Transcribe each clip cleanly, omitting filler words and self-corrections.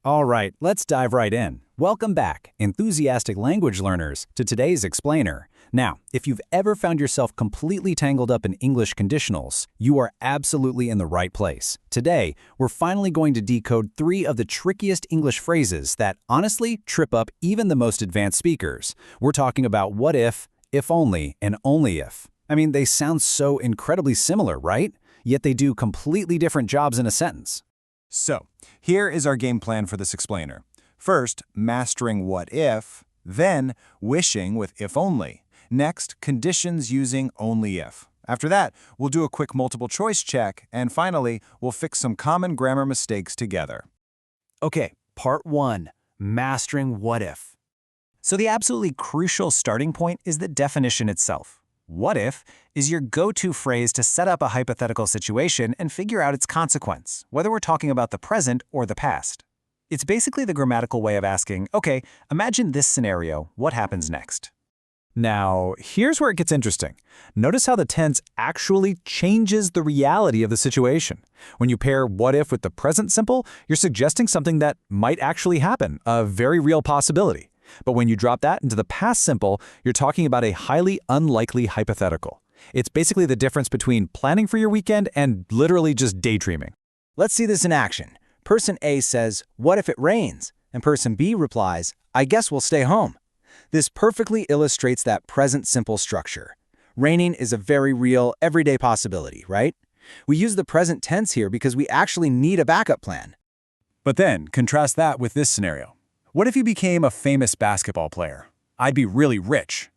All right, let's dive right in. Welcome back, enthusiastic language learners, to today's explainer. Now, if you've ever found yourself completely tangled up in English conditionals, you are absolutely in the right place. Today, we're finally going to decode 3 of the trickiest English phrases that, honestly, trip up even the most advanced speakers. We're talking about what if only, and only if. I mean, they sound so incredibly similar, right? Yet they do completely different jobs in a sentence. So, here is our game plan for this explainer. First, mastering what if, then wishing with if only. Next, conditions using only if. After that, we'll do a quick multiple choice check, and finally, we'll fix some common grammar mistakes together. Okay, part 1, mastering what if. So the absolutely crucial starting point is the definition itself. What if is your go-to phrase to set up a hypothetical situation and figure out its consequence, whether we're talking about the present or the past. It's basically the grammatical way of asking, okay, imagine this scenario, what happens next? Now, here's where it gets interesting. Notice how the tense actually changes the reality of the situation. When you pair what if with the present simple, you're suggesting something that might actually happen, a very real possibility. But when you drop that into the past simple, you're talking about a highly unlikely hypothetical. It's basically the difference between planning for your weekend and literally just daydreaming. Let's see this in action. Person A says, "What if it rains?" And person B replies, "I guess we'll stay home." This perfectly illustrates that present simple structure. Raining is a very real, everyday possibility, right? We use the present tense here because we actually need a backup plan. But then, contrast that with this scenario. What if you became a famous basketball player? I'd be really rich.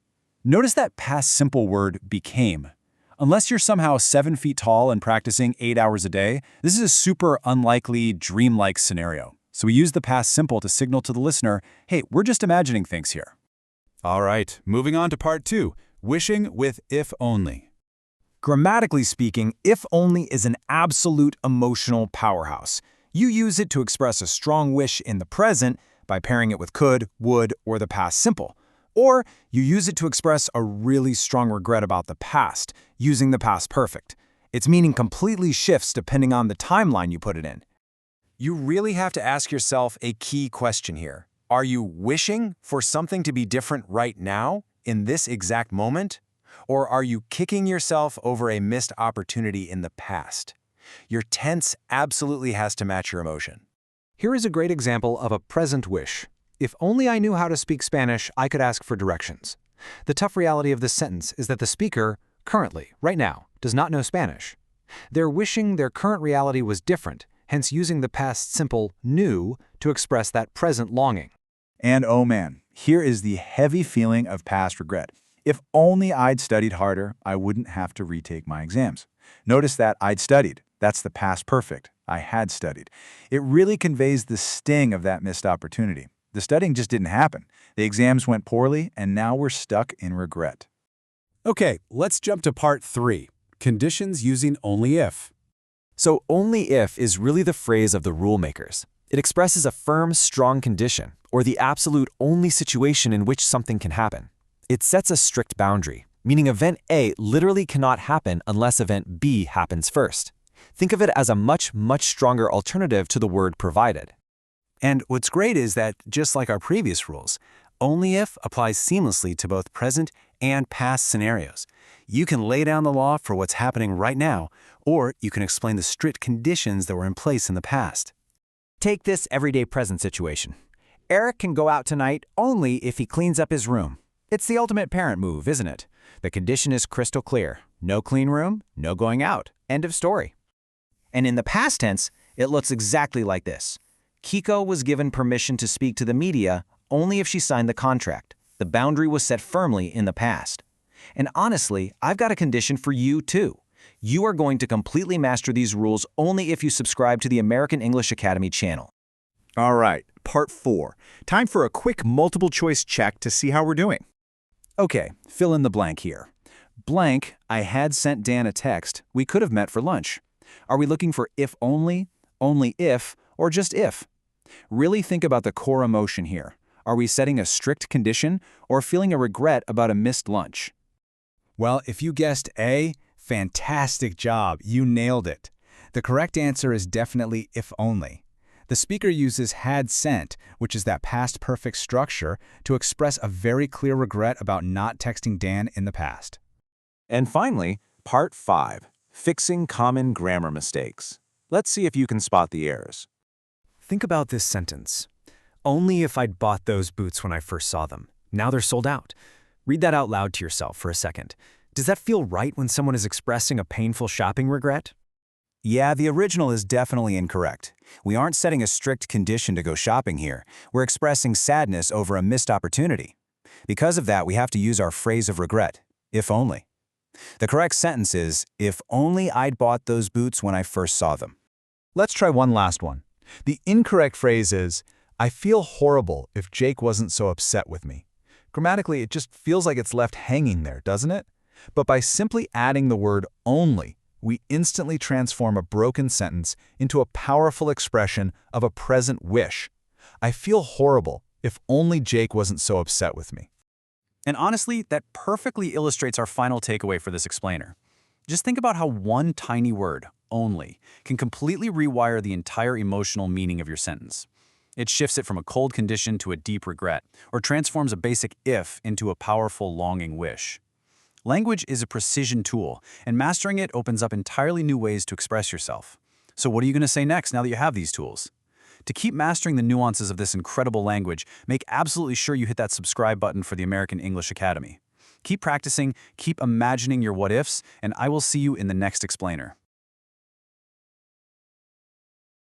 Notice that past simple word became. Unless you're somehow 7 feet tall and practicing 8 hours a day, this is a super unlikely, dreamlike scenario. So we use the past simple to signal to the listener, hey, we're just imagining things here. All right, moving on to part 2, wishing with if only. Grammatically speaking, if only is an absolute emotional powerhouse. You use it to express a strong wish in the present by pairing it with could, would, or the past simple. Or you use it to express a really strong regret about the past, using the past perfect. Its meaning completely shifts depending on the timeline you put it in. You really have to ask yourself a key question here. Are you wishing for something to be different right now, in this exact moment? Or are you kicking yourself over a missed opportunity in the past? Your tense absolutely has to match your emotion. Here is a great example of a present wish. If only I knew how to speak Spanish, I could ask for directions. The tough reality of this sentence is that the speaker, currently, right now, does not know Spanish. They're wishing their current reality was different, hence using the past simple knew to express that present longing. And oh man, here is the heavy feeling of past regret. If only I'd studied harder, I wouldn't have to retake my exams. Notice that I'd studied. That's the past perfect. I had studied. It really conveys the sting of that missed opportunity. The studying just didn't happen. The exams went poorly, and now we're stuck in regret. Okay, let's jump to part 3, conditions using only if. So only if is really the phrase of the rule makers. It expresses a firm, strong condition, or the absolute only situation in which something can happen. It sets a strict boundary, meaning event A literally cannot happen unless event B happens first. Think of it as a much, much stronger alternative to the word provided. And what's great is that, just like our previous rules, only if applies seamlessly to both present and past scenarios. You can lay down the law for what's happening right now, or you can explain the strict conditions that were in place in the past. Take this everyday present situation. Eric can go out tonight only if he cleans up his room. It's the ultimate parent move, isn't it? The condition is crystal clear. No clean room, no going out. End of story. And in the past tense, it looks exactly like this. Kiko was given permission to speak to the media only if she signed the contract. The boundary was set firmly in the past. And honestly, I've got a condition for you too. You are going to completely master these rules only if you subscribe to the American English Academy channel. All right, part 4. Time for a quick multiple choice check to see how we're doing. Okay, fill in the blank here. Blank, I had sent Dan a text. We could have met for lunch. Are we looking for if only if, or just if? Really think about the core emotion here. Are we setting a strict condition or feeling a regret about a missed lunch? Well, if you guessed A, fantastic job, you nailed it. The correct answer is definitely if only. The speaker uses had sent, which is that past perfect structure, to express a very clear regret about not texting Dan in the past. And finally, Part 5, Fixing Common Grammar Mistakes. Let's see if you can spot the errors. Think about this sentence. Only if I'd bought those boots when I first saw them. Now they're sold out. Read that out loud to yourself for a second. Does that feel right when someone is expressing a painful shopping regret? Yeah, the original is definitely incorrect. We aren't setting a strict condition to go shopping here. We're expressing sadness over a missed opportunity. Because of that, we have to use our phrase of regret, if only. The correct sentence is, if only I'd bought those boots when I first saw them. Let's try one last one. The incorrect phrase is, I feel horrible if Jake wasn't so upset with me. Grammatically, it just feels like it's left hanging there, doesn't it? But by simply adding the word only, we instantly transform a broken sentence into a powerful expression of a present wish. I feel horrible if only Jake wasn't so upset with me. And honestly, that perfectly illustrates our final takeaway for this explainer. Just think about how one tiny word, only, can completely rewire the entire emotional meaning of your sentence. It shifts it from a cold condition to a deep regret, or transforms a basic if into a powerful longing wish. Language is a precision tool, and mastering it opens up entirely new ways to express yourself. So what are you going to say next now that you have these tools? To keep mastering the nuances of this incredible language, make absolutely sure you hit that subscribe button for the American English Academy. Keep practicing, keep imagining your what-ifs, and I will see you in the next explainer.